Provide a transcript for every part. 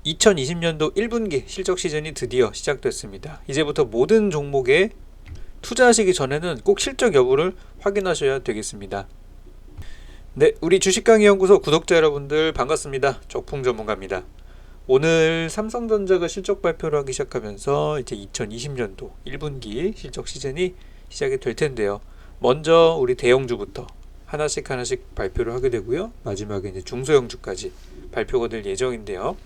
2020년도 1분기 실적 시즌이 드디어 시작됐습니다. 이제부터 모든 종목에 투자하시기 전에는 꼭 실적 여부를 확인하셔야 되겠습니다. 네, 우리 주식강의연구소 구독자 여러분들 반갑습니다. 적풍 전문가입니다. 오늘 삼성전자가 실적 발표를 하기 시작하면서 이제 2020년도 1분기 실적 시즌이 시작이 될 텐데요. 먼저 우리 대형주부터 하나씩 발표를 하게 되고요. 마지막에 이제 중소형주까지 발표가 될 예정인데요.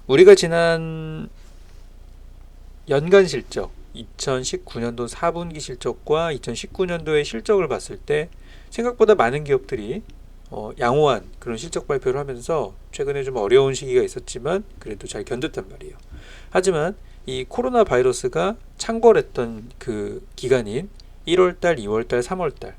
우리가 지난 연간 실적 2019년도 4분기 실적과 2019년도의 실적을 봤을 때 생각보다 많은 기업들이 양호한 그런 실적 발표를 하면서 최근에 좀 어려운 시기가 있었지만 그래도 잘 견뎠단 말이에요. 하지만 이 코로나 바이러스가 창궐했던 그 기간인 1월달, 2월달, 3월달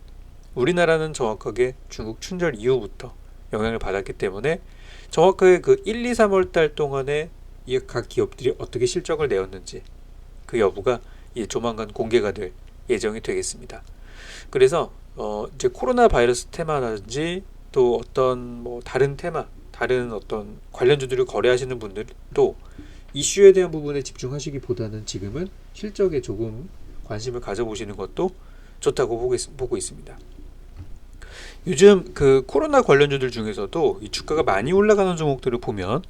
우리나라는 정확하게 중국 춘절 이후부터 영향을 받았기 때문에 정확하게 그 1, 2, 3월달 동안에 이 각 기업들이 어떻게 실적을 내었는지 그 여부가 이제 조만간 공개가 될 예정이 되겠습니다. 그래서 이제 코로나 바이러스 테마라든지 또 어떤 뭐 다른 테마, 다른 어떤 관련주들을 거래하시는 분들도 이슈에 대한 부분에 집중하시기보다는 지금은 실적에 조금 관심을 가져보시는 것도 좋다고 보고 있습니다. 요즘 그 코로나 관련주들 중에서도 이 주가가 많이 올라가는 종목들을 보면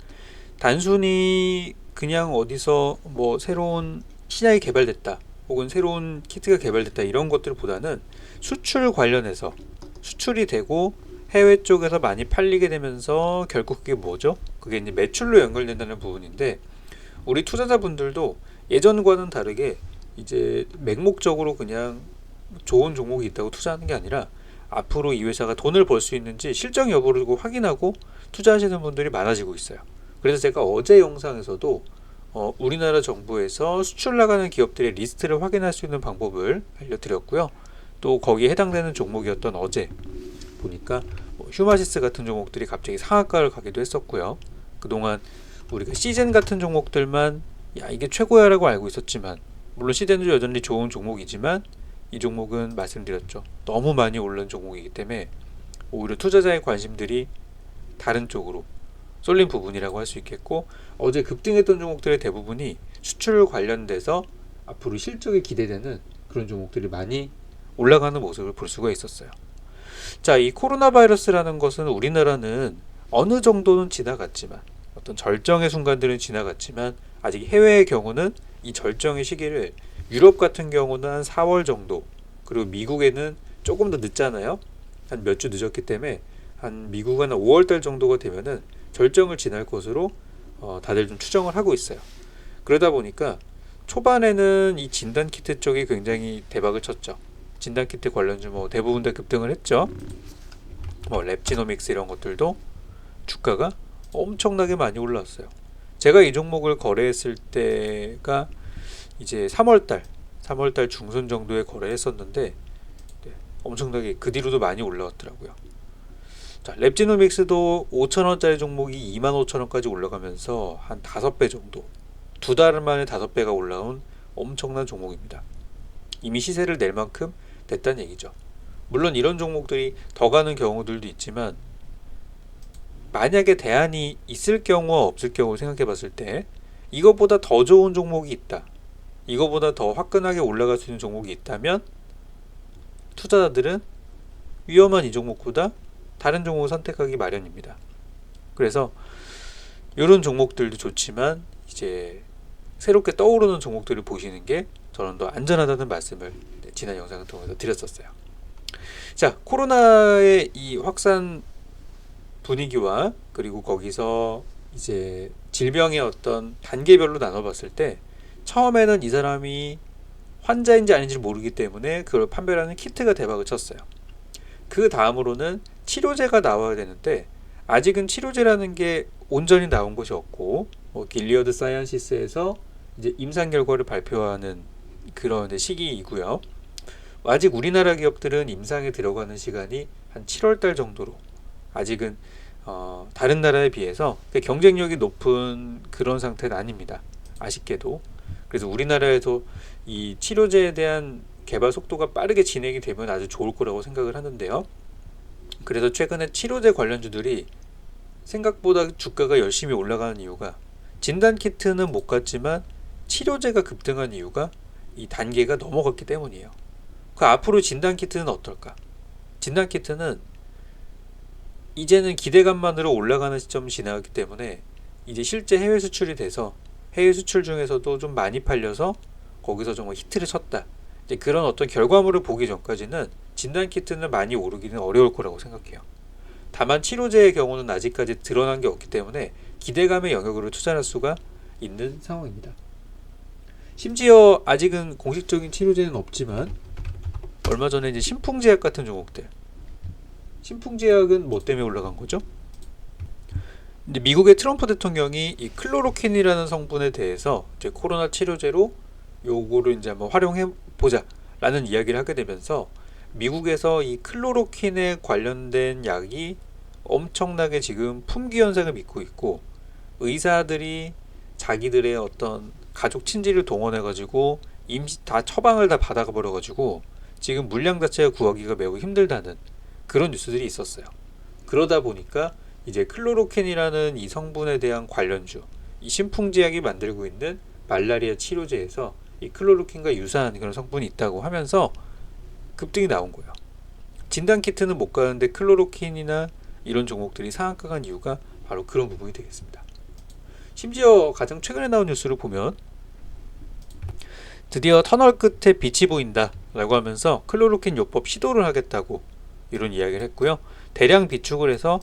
단순히 그냥 어디서 뭐 새로운 신약이 개발됐다 혹은 새로운 키트가 개발됐다 이런 것들보다는 수출 관련해서 수출이 되고 해외 쪽에서 많이 팔리게 되면서 결국 그게 뭐죠? 그게 이제 매출로 연결된다는 부분인데 우리 투자자분들도 예전과는 다르게 이제 맹목적으로 그냥 좋은 종목이 있다고 투자하는 게 아니라 앞으로 이 회사가 돈을 벌 수 있는지 실적 여부를 확인하고 투자하시는 분들이 많아지고 있어요. 그래서 제가 어제 영상에서도 우리나라 정부에서 수출 나가는 기업들의 리스트를 확인할 수 있는 방법을 알려드렸고요. 또 거기에 해당되는 종목이었던 어제 보니까 휴마시스 같은 종목들이 갑자기 상한가를 가기도 했었고요. 그동안 우리가 시젠 같은 종목들만 야 이게 최고야라고 알고 있었지만 물론 시젠도 여전히 좋은 종목이지만 이 종목은 말씀드렸죠. 너무 많이 오른 종목이기 때문에 오히려 투자자의 관심들이 다른 쪽으로 쏠린 부분이라고 할 수 있겠고 어제 급등했던 종목들의 대부분이 수출 관련돼서 앞으로 실적이 기대되는 그런 종목들이 많이 올라가는 모습을 볼 수가 있었어요. 자, 이 코로나 바이러스라는 것은 우리나라는 어느 정도는 지나갔지만 어떤 절정의 순간들은 지나갔지만 아직 해외의 경우는 이 절정의 시기를 유럽 같은 경우는 한 4월 정도 그리고 미국에는 조금 더 늦잖아요. 한 몇 주 늦었기 때문에 한 미국은 한 5월달 정도가 되면은 절정을 지날 것으로 다들 좀 추정을 하고 있어요. 그러다 보니까 초반에는 이 진단키트 쪽이 굉장히 대박을 쳤죠. 진단키트 관련주 뭐 대부분 다 급등을 했죠. 뭐 랩지노믹스 이런 것들도 주가가 엄청나게 많이 올랐어요. 제가 이 종목을 거래했을 때가 이제 3월달 중순 정도에 거래했었는데 엄청나게 그 뒤로도 많이 올라왔더라고요. 자, 랩지노믹스도 5,000원짜리 종목이 25,000원까지 올라가면서 한 5배 정도, 두 달 만에 5배가 올라온 엄청난 종목입니다. 이미 시세를 낼 만큼 됐다는 얘기죠. 물론 이런 종목들이 더 가는 경우들도 있지만 만약에 대안이 있을 경우와 없을 경우 생각해 봤을 때 이것보다 더 좋은 종목이 있다. 이거보다 더 화끈하게 올라갈 수 있는 종목이 있다면 투자자들은 위험한 이 종목보다 다른 종목을 선택하기 마련입니다. 그래서 이런 종목들도 좋지만 이제 새롭게 떠오르는 종목들을 보시는 게 저는 더 안전하다는 말씀을 지난 영상을 통해서 드렸었어요. 자, 코로나의 이 확산 분위기와 그리고 거기서 이제 질병의 어떤 단계별로 나눠봤을 때 처음에는 이 사람이 환자인지 아닌지 모르기 때문에 그걸 판별하는 키트가 대박을 쳤어요. 그 다음으로는 치료제가 나와야 되는데 아직은 치료제라는 게 온전히 나온 것이 없고 길리어드 사이언시스에서 이제 임상 결과를 발표하는 그런 시기이고요. 아직 우리나라 기업들은 임상에 들어가는 시간이 한 7월달 정도로 아직은 다른 나라에 비해서 경쟁력이 높은 그런 상태는 아닙니다. 아쉽게도. 그래서 우리나라에서 이 치료제에 대한 개발 속도가 빠르게 진행이 되면 아주 좋을 거라고 생각을 하는데요. 그래서 최근에 치료제 관련주들이 생각보다 주가가 열심히 올라가는 이유가 진단키트는 못 갔지만 치료제가 급등한 이유가 이 단계가 넘어갔기 때문이에요. 그 앞으로 진단키트는 어떨까? 진단키트는 이제는 기대감만으로 올라가는 시점이 지나갔기 때문에 이제 실제 해외 수출이 돼서 해외 수출 중에서도 좀 많이 팔려서 거기서 정말 히트를 쳤다. 이제 그런 어떤 결과물을 보기 전까지는 진단키트는 많이 오르기는 어려울 거라고 생각해요. 다만 치료제의 경우는 아직까지 드러난 게 없기 때문에 기대감의 영역으로 투자할 수가 있는 상황입니다. 심지어 아직은 공식적인 치료제는 없지만 얼마 전에 이제 신풍제약 같은 종목들, 신풍제약은 뭐 때문에 올라간 거죠? 근데 미국의 트럼프 대통령이 이 클로로킨이라는 성분에 대해서 이제 코로나 치료제로 요거를 이제 한번 활용해 보자라는 이야기를 하게 되면서 미국에서 이 클로로킨에 관련된 약이 엄청나게 지금 품귀 현상을 믿고 있고, 의사들이 자기들의 어떤 가족 친지를 동원해 가지고 임시 다 처방을 다 받아 버려 가지고 지금 물량 자체가 구하기가 매우 힘들다는 그런 뉴스들이 있었어요. 그러다 보니까 이제 클로로킨이라는 이 성분에 대한 관련주, 이 신풍제약이 만들고 있는 말라리아 치료제에서 이 클로로킨과 유사한 그런 성분이 있다고 하면서 급등이 나온 거예요. 진단키트는 못 가는데 클로로킨이나 이런 종목들이 상한가 간 이유가 바로 그런 부분이 되겠습니다. 심지어 가장 최근에 나온 뉴스를 보면 드디어 터널 끝에 빛이 보인다 라고 하면서 클로로킨 요법 시도를 하겠다고 이런 이야기를 했고요. 대량 비축을 해서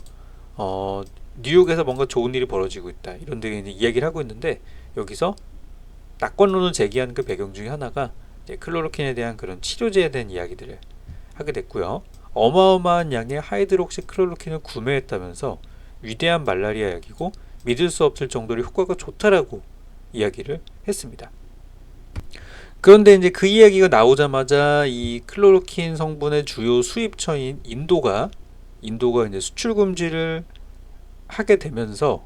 뉴욕에서 뭔가 좋은 일이 벌어지고 있다 이런 데 이야기를 하고 있는데, 여기서 낙관론을 제기한 그 배경 중에 하나가 이제 클로로킨에 대한 그런 치료제에 대한 이야기들을 하게 됐고요. 어마어마한 양의 하이드록시 클로로킨을 구매했다면서 위대한 말라리아 약이고 믿을 수 없을 정도로 효과가 좋다라고 이야기를 했습니다. 그런데 이제 그 이야기가 나오자마자 이 클로로킨 성분의 주요 수입처인 인도가 이제 수출 금지를 하게 되면서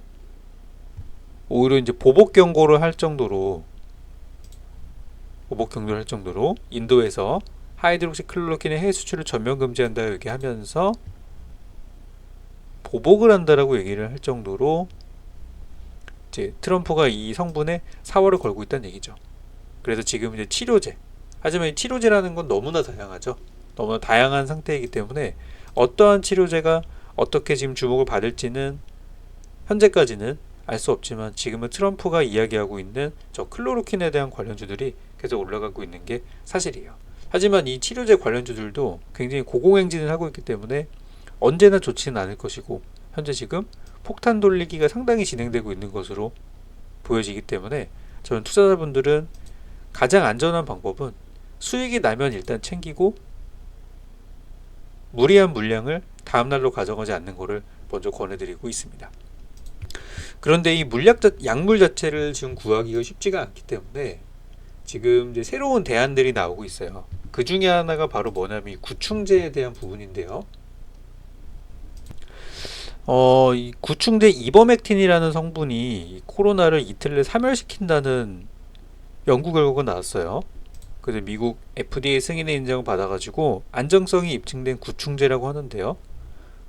오히려 이제 보복 경고를 할 정도로 인도에서 하이드록시 클로로킨의 해외 수출을 전면 금지한다 얘기하면서 보복을 한다라고 얘기를 할 정도로 이제 트럼프가 이 성분에 사활을 걸고 있다는 얘기죠. 그래서 지금 이제 치료제, 하지만 이 치료제라는 건 너무나 다양하죠. 너무나 다양한 상태이기 때문에 어떠한 치료제가 어떻게 지금 주목을 받을지는 현재까지는 알 수 없지만, 지금은 트럼프가 이야기하고 있는 저 클로로킨에 대한 관련주들이 계속 올라가고 있는 게 사실이에요. 하지만 이 치료제 관련주들도 굉장히 고공행진을 하고 있기 때문에 언제나 좋지는 않을 것이고, 현재 지금 폭탄 돌리기가 상당히 진행되고 있는 것으로 보여지기 때문에 저는 투자자분들은 가장 안전한 방법은 수익이 나면 일단 챙기고 무리한 물량을 다음날로 가져가지 않는 것을 먼저 권해드리고 있습니다. 그런데 이 약물 자체를 지금 구하기가 쉽지가 않기 때문에 지금 이제 새로운 대안들이 나오고 있어요. 그 중에 하나가 바로 뭐냐면 이 구충제에 대한 부분인데요. 이 구충제 이버맥틴이라는 성분이 코로나를 이틀 내 사멸시킨다는 연구 결과가 나왔어요. 그래서 미국 FDA 승인의 인정을 받아가지고 안정성이 입증된 구충제라고 하는데요.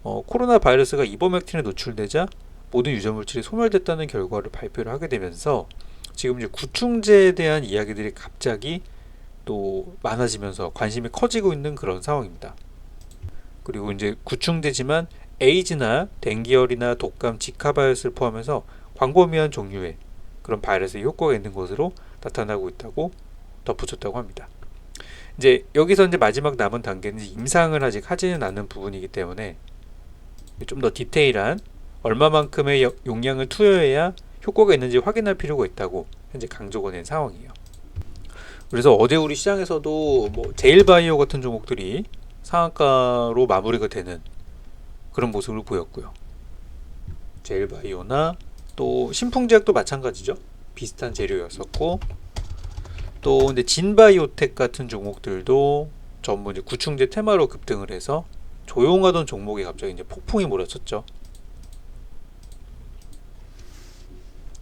코로나 바이러스가 이버맥틴에 노출되자 모든 유전 물질이 소멸됐다는 결과를 발표를 하게 되면서 지금 이제 구충제에 대한 이야기들이 갑자기 또 많아지면서 관심이 커지고 있는 그런 상황입니다. 그리고 이제 구충제지만 에이즈나 댕기열이나 독감, 지카 바이러스를 포함해서 광범위한 종류의 그런 바이러스의 효과가 있는 것으로 나타나고 있다고 덧붙였다고 합니다. 이제 여기서 이제 마지막 남은 단계는 임상을 아직 하지는 않은 부분이기 때문에 좀 더 디테일한 얼마만큼의 용량을 투여해야 효과가 있는지 확인할 필요가 있다고 현재 강조가 된 상황이에요. 그래서 어제 우리 시장에서도 뭐 제일바이오 같은 종목들이 상한가로 마무리가 되는 그런 모습을 보였고요. 제일바이오나 또 신풍제약도 마찬가지죠. 비슷한 재료였었고, 또 근데 진바이오텍 같은 종목들도 전부 이제 구충제 테마로 급등을 해서 조용하던 종목이 갑자기 이제 폭풍이 몰아쳤죠.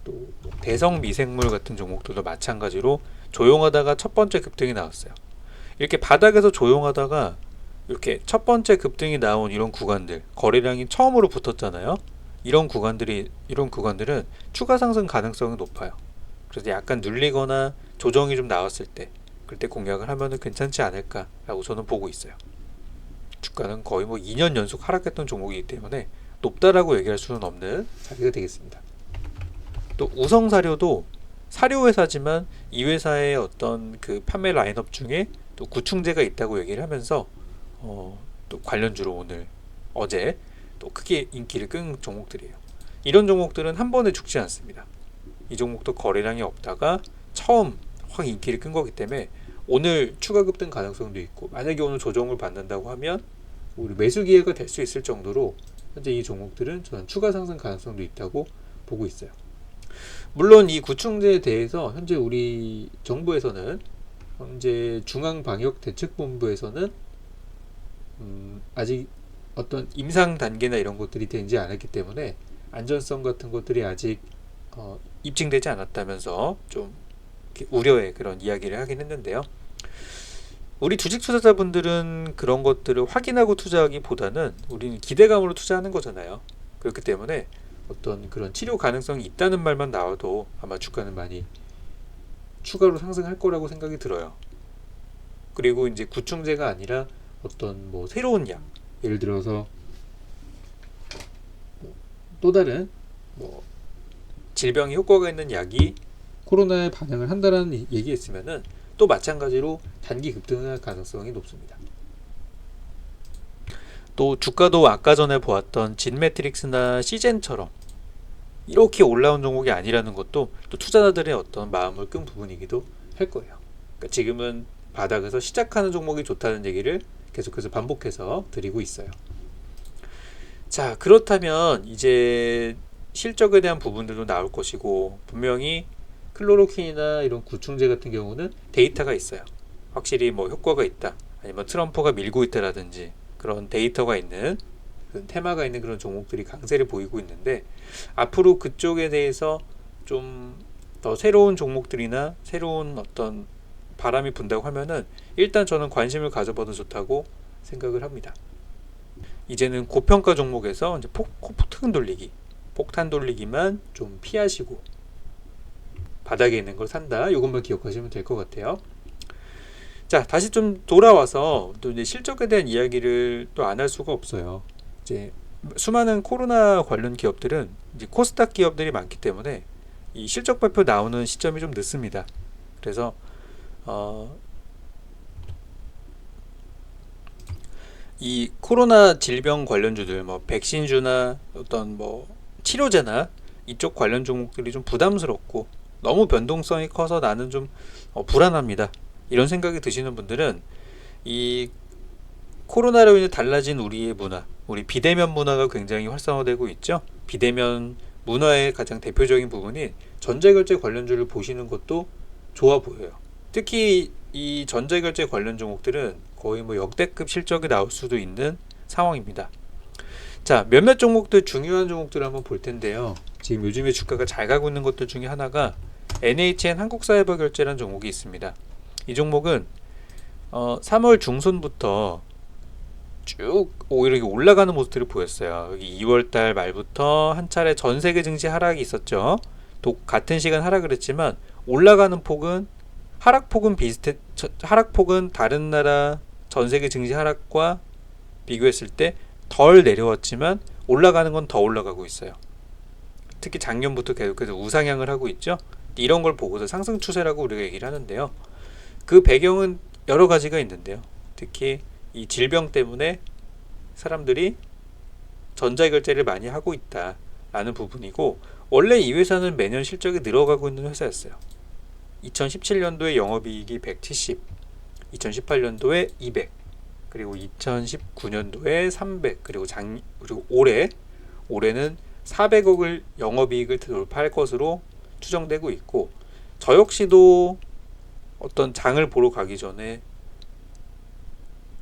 또 대성 미생물 같은 종목들도 마찬가지로 조용하다가 첫 번째 급등이 나왔어요. 이렇게 바닥에서 조용하다가 이렇게 첫 번째 급등이 나온 이런 구간들, 거래량이 처음으로 붙었잖아요. 이런 구간들은 추가 상승 가능성이 높아요. 그래서 약간 눌리거나 조정이 좀 나왔을 때 그때 공략을 하면은 괜찮지 않을까라고 저는 보고 있어요. 주가는 거의 뭐 2년 연속 하락했던 종목이기 때문에 높다라고 얘기할 수는 없는 자리가 되겠습니다. 또 우성사료도 사료 회사지만 이 회사의 어떤 그 판매 라인업 중에 또 구충제가 있다고 얘기를 하면서 또 관련주로 오늘 어제 또 크게 인기를 끈 종목들이에요. 이런 종목들은 한 번에 죽지 않습니다. 이 종목도 거래량이 없다가 처음 확 인기를 끈 거기 때문에 오늘 추가 급등 가능성도 있고, 만약에 오늘 조정을 받는다고 하면 우리 매수 기회가 될 수 있을 정도로 현재 이 종목들은 저는 추가 상승 가능성도 있다고 보고 있어요. 물론 이 구충제에 대해서 현재 우리 정부에서는, 현재 중앙방역대책본부에서는 아직 어떤 임상 단계나 이런 것들이 되지 않았기 때문에 안전성 같은 것들이 아직 입증되지 않았다면서 좀 우려의 그런 이야기를 하긴 했는데요. 우리 주식 투자자분들은 그런 것들을 확인하고 투자하기보다는 우리는 기대감으로 투자하는 거잖아요. 그렇기 때문에 어떤 그런 치료 가능성이 있다는 말만 나와도 아마 주가는 많이 추가로 상승할 거라고 생각이 들어요. 그리고 이제 구충제가 아니라 어떤 뭐 새로운 약, 예를 들어서 또 다른 뭐 질병에 효과가 있는 약이 코로나에 반응을 한다는 얘기했으면은 또 마찬가지로 단기 급등할 가능성이 높습니다. 또 주가도 아까 전에 보았던 진매트릭스나 시젠처럼 이렇게 올라온 종목이 아니라는 것도 또 투자자들의 어떤 마음을 끈 부분이기도 할 거예요. 그러니까 지금은 바닥에서 시작하는 종목이 좋다는 얘기를 계속해서 반복해서 드리고 있어요. 자, 그렇다면 이제 실적에 대한 부분들도 나올 것이고, 분명히 클로로킨이나 이런 구충제 같은 경우는 데이터가 있어요. 확실히 뭐 효과가 있다, 아니면 트럼프가 밀고 있다라든지 그런 데이터가 있는, 테마가 있는 그런 종목들이 강세를 보이고 있는데, 앞으로 그쪽에 대해서 좀 더 새로운 종목들이나 새로운 어떤 바람이 분다고 하면은 일단 저는 관심을 가져봐도 좋다고 생각을 합니다. 이제는 고평가 종목에서 이제 폭탄 돌리기만 좀 피하시고 바닥에 있는 걸 산다, 이것만 기억하시면 될 것 같아요. 자, 다시 좀 돌아와서 또 이제 실적에 대한 이야기를 또 안 할 수가 없어요. 이제 수많은 코로나 관련 기업들은 이제 코스닥 기업들이 많기 때문에 이 실적 발표 나오는 시점이 좀 늦습니다. 그래서 이 코로나 질병 관련주들, 뭐 백신주나 어떤 뭐 치료제나 이쪽 관련 종목들이 좀 부담스럽고 너무 변동성이 커서 나는 좀 불안합니다, 이런 생각이 드시는 분들은 이 코로나로 인해 달라진 우리의 문화, 우리 비대면 문화가 굉장히 활성화되고 있죠. 비대면 문화의 가장 대표적인 부분인 전자결제 관련주를 보시는 것도 좋아 보여요. 특히 이 전자결제 관련 종목들은 거의 뭐 역대급 실적이 나올 수도 있는 상황입니다. 자, 몇몇 종목들, 중요한 종목들을 한번 볼 텐데요. 지금 요즘에 주가가 잘 가고 있는 것들 중에 하나가 NHN 한국사회보결제라는 종목이 있습니다. 이 종목은 3월 중순부터 쭉 오히려 올라가는 모습들을 보였어요. 여기 2월달 말부터 한 차례 전 세계 증시 하락이 있었죠. 또 같은 시간 하락을 했지만 올라가는 폭은, 하락폭은 다른 나라 전 세계 증시 하락과 비교했을 때 덜 내려왔지만 올라가는 건 더 올라가고 있어요. 특히 작년부터 계속해서 우상향을 하고 있죠. 이런 걸 보고서 상승 추세라고 우리가 얘기를 하는데요. 그 배경은 여러 가지가 있는데요. 특히 이 질병 때문에 사람들이 전자결제를 많이 하고 있다라는 부분이고, 원래 이 회사는 매년 실적이 늘어가고 있는 회사였어요. 2017년도에 영업이익이 170, 2018년도에 200, 그리고 2019년도에 300, 그리고 올해는 400억을 영업이익을 돌파할 것으로 추정되고 있고, 저 역시도 어떤 장을 보러 가기 전에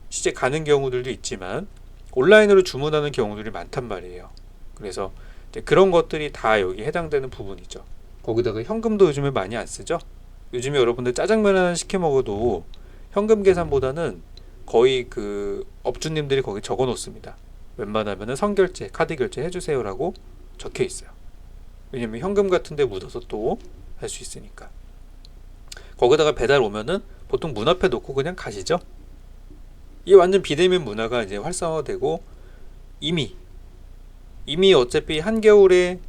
실제 가는 경우들도 있지만 온라인으로 주문하는 경우들이 많단 말이에요. 그래서 이제 그런 것들이 다 여기 해당되는 부분이죠. 거기다가 현금도 요즘에 많이 안 쓰죠. 요즘에 여러분들 짜장면 하나 시켜 먹어도 현금 계산보다는 거의 그 업주님들이 거기 적어 놓습니다. 웬만하면은 선결제, 카드 결제 해주세요라고 적혀 있어요. 왜냐면 현금 같은 데 묻어서 또 할 수 있으니까. 거기다가 배달 오면은 보통 문 앞에 놓고 그냥 가시죠. 이 완전 비대면 문화가 이제 활성화되고 이미 어차피 한겨울에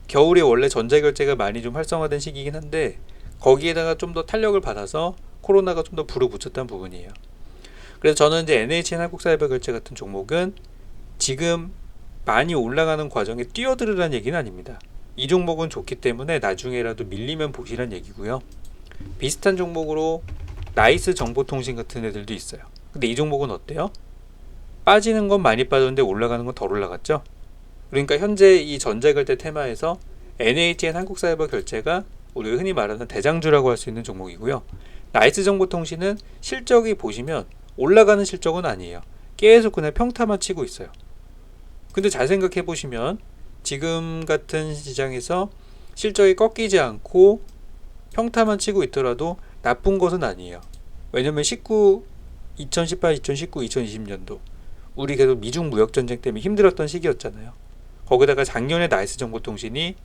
겨울에 원래 전자결제가 많이 좀 활성화된 시기이긴 한데 거기에다가 좀 더 탄력을 받아서 코로나가 좀 더 불을 붙였다는 부분이에요. 그래서 저는 이제 NHN 한국사회별결제 같은 종목은 지금 많이 올라가는 과정에 뛰어들으라는 얘기는 아닙니다. 이 종목은 좋기 때문에 나중에라도 밀리면 보시란 얘기고요. 비슷한 종목으로 나이스 정보통신 같은 애들도 있어요. 근데 이 종목은 어때요? 빠지는 건 많이 빠졌는데 올라가는 건 덜 올라갔죠? 그러니까 현재 이 전자결제 테마에서 NHN 한국사회별결제가 우리가 흔히 말하는 대장주라고 할 수 있는 종목이고요. 나이스 정보통신은 실적이 보시면 올라가는 실적은 아니에요. 계속 그냥 평타만 치고 있어요. 근데 잘 생각해 보시면 지금 같은 시장에서 실적이 꺾이지 않고 평타만 치고 있더라도 나쁜 것은 아니에요. 왜냐면 2018, 2019, 2020년도 우리 계속 미중 무역전쟁 때문에 힘들었던 시기였잖아요. 거기다가 작년에 나이스 정보통신이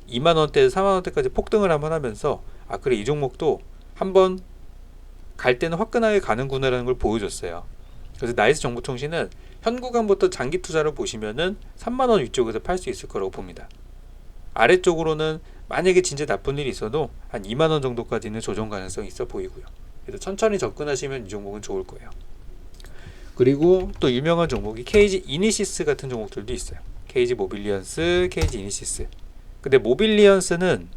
2만원대에서 3만원대까지 폭등을 한번 하면서 아 그래 이 종목도 한번 갈 때는 화끈하게 가는구나라는 걸 보여줬어요. 그래서 나이스 정보통신은 현 구간부터 장기 투자를 보시면은 3만원 위쪽에서 팔 수 있을 거라고 봅니다. 아래쪽으로는 만약에 진짜 나쁜 일이 있어도 한 2만원 정도까지는 조정 가능성이 있어 보이고요. 그래서 천천히 접근하시면 이 종목은 좋을 거예요. 그리고 또 유명한 종목이 KG 이니시스 같은 종목들도 있어요. KG 모빌리언스, KG 이니시스. 근데 모빌리언스는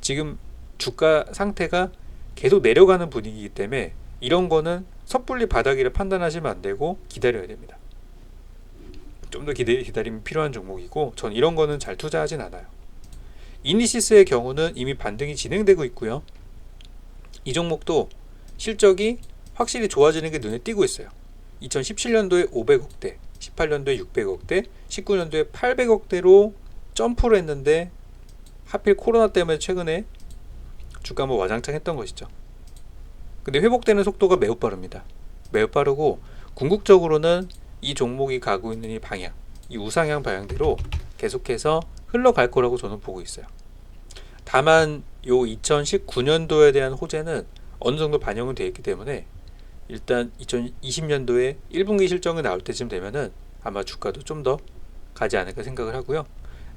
지금 주가 상태가 계속 내려가는 분위기이기 때문에 이런 거는 섣불리 바닥이라 판단하시면 안 되고 기다려야 됩니다. 좀 더 기다림이 필요한 종목이고 전 이런 거는 잘 투자하진 않아요. 이니시스의 경우는 이미 반등이 진행되고 있고요. 이 종목도 실적이 확실히 좋아지는 게 눈에 띄고 있어요. 2017년도에 500억대, 18년도에 600억대, 19년도에 800억대로 점프를 했는데 하필 코로나 때문에 최근에 주가 한번 와장창 했던 것이죠. 근데 회복되는 속도가 매우 빠릅니다. 매우 빠르고 궁극적으로는 이 종목이 가고 있는 이 방향, 이 우상향 방향대로 계속해서 흘러갈 거라고 저는 보고 있어요. 다만 요 2019년도에 대한 호재는 어느 정도 반영은 되어 있기 때문에 일단 2020년도에 1분기 실적이 나올 때쯤 되면은 아마 주가도 좀 더 가지 않을까 생각을 하고요.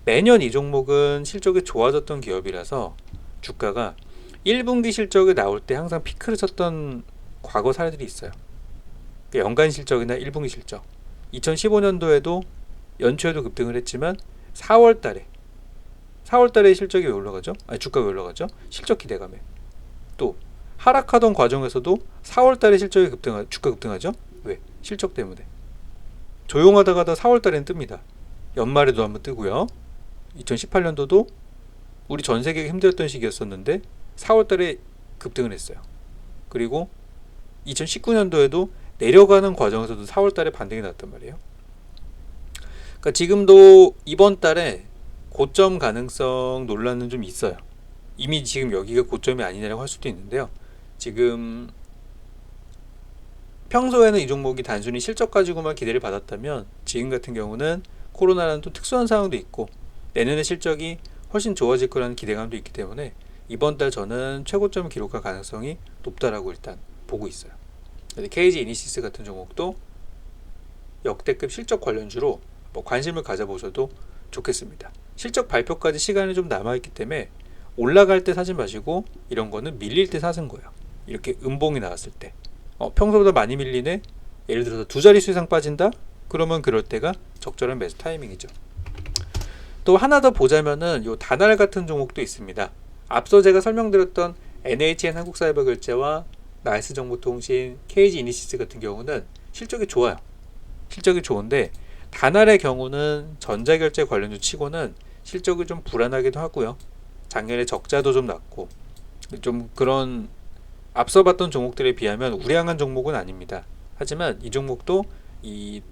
매년 이 종목은 실적이 좋아졌던 기업이라서 주가가 1분기 실적이 나올 때 항상 피크를 쳤던 과거 사례들이 있어요. 연간 실적이나 1분기 실적 2015년도에도 연초에도 급등을 했지만 4월달에 실적이 왜 올라가죠? 아니 주가가 왜 올라가죠? 실적 기대감에. 또 하락하던 과정에서도 4월달에 실적이 주가 급등하죠? 왜? 실적 때문에. 조용하다가도 4월달에는 뜹니다. 연말에도 한번 뜨고요. 2018년도도 우리 전 세계가 힘들었던 시기였었는데 4월달에 급등을 했어요. 그리고 2019년도에도 내려가는 과정에서도 4월달에 반등이 났단 말이에요. 그러니까 지금도 이번 달에 고점 가능성 논란은 좀 있어요. 이미 지금 여기가 고점이 아니냐라고 할 수도 있는데요. 지금 평소에는 이 종목이 단순히 실적 가지고만 기대를 받았다면 지금 같은 경우는 코로나라는 또 특수한 상황도 있고 내년에 실적이 훨씬 좋아질 거라는 기대감도 있기 때문에 이번 달 저는 최고점을 기록할 가능성이 높다라고 일단 보고 있어요. KG 이니시스 같은 종목도 역대급 실적 관련주로 관심을 가져보셔도 좋겠습니다. 실적 발표까지 시간이 좀 남아있기 때문에 올라갈 때 사지 마시고 이런 거는 밀릴 때 사는 거예요. 이렇게 음봉이 나왔을 때 평소보다 많이 밀리네. 예를 들어서 두 자릿수 이상 빠진다? 그러면 그럴 때가 적절한 매수 타이밍이죠. 또 하나 더 보자면은 요 다날 같은 종목도 있습니다. 앞서 제가 설명드렸던 NHN 한국사회별결제와 나이스 정보통신, KG 이니시스 같은 경우는 실적이 좋아요. 실적이 좋은데 다날의 경우는 전자결제 관련주 치고는 실적이 좀 불안하기도 하고요. 작년에 적자도 좀 났고 좀 그런 앞서 봤던 종목들에 비하면 우량한 종목은 아닙니다. 하지만 이 종목도 이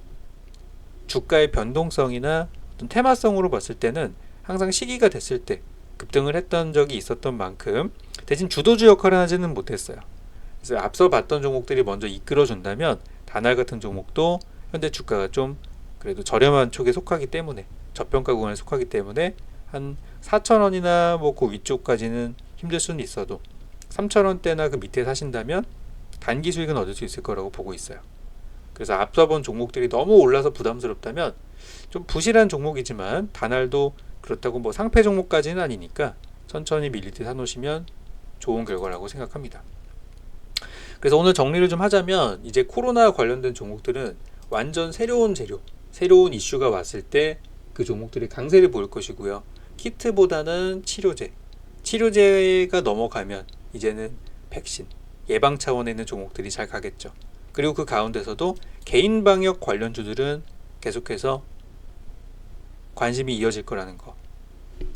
주가의 변동성이나 어떤 테마성으로 봤을 때는 항상 시기가 됐을 때 급등을 했던 적이 있었던 만큼 대신 주도주 역할을 하지는 못했어요. 그래서 앞서 봤던 종목들이 먼저 이끌어준다면 다날 같은 종목도 현재 주가가 좀 그래도 저렴한 쪽에 속하기 때문에 저평가 구간에 속하기 때문에 한 4,000원이나 뭐 그 위쪽까지는 힘들 수는 있어도 3,000원대나 그 밑에 사신다면 단기 수익은 얻을 수 있을 거라고 보고 있어요. 그래서 앞서 본 종목들이 너무 올라서 부담스럽다면 좀 부실한 종목이지만 단알도 그렇다고 뭐 상패 종목까지는 아니니까 천천히 밀릴 때 사놓으시면 좋은 결과라고 생각합니다. 그래서 오늘 정리를 좀 하자면 이제 코로나 관련된 종목들은 완전 새로운 재료, 새로운 이슈가 왔을 때 그 종목들이 강세를 보일 것이고요. 키트보다는 치료제가 넘어가면 이제는 백신, 예방 차원에 있는 종목들이 잘 가겠죠. 그리고 그 가운데서도 개인 방역 관련주들은 계속해서 관심이 이어질 거라는 거.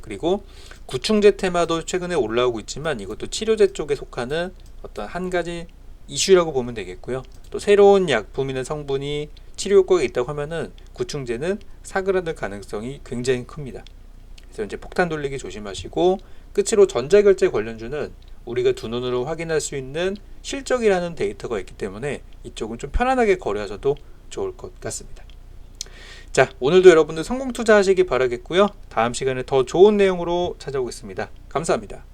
그리고 구충제 테마도 최근에 올라오고 있지만 이것도 치료제 쪽에 속하는 어떤 한 가지 이슈라고 보면 되겠고요. 또 새로운 약품이나 성분이 치료 효과가 있다고 하면은 구충제는 사그라들 가능성이 굉장히 큽니다. 그래서 이제 폭탄 돌리기 조심하시고, 끝으로 전자결제 관련주는 우리가 두 눈으로 확인할 수 있는 실적이라는 데이터가 있기 때문에 이쪽은 좀 편안하게 거래하셔도 좋을 것 같습니다. 자, 오늘도 여러분들 성공 투자하시기 바라겠고요. 다음 시간에 더 좋은 내용으로 찾아오겠습니다. 감사합니다.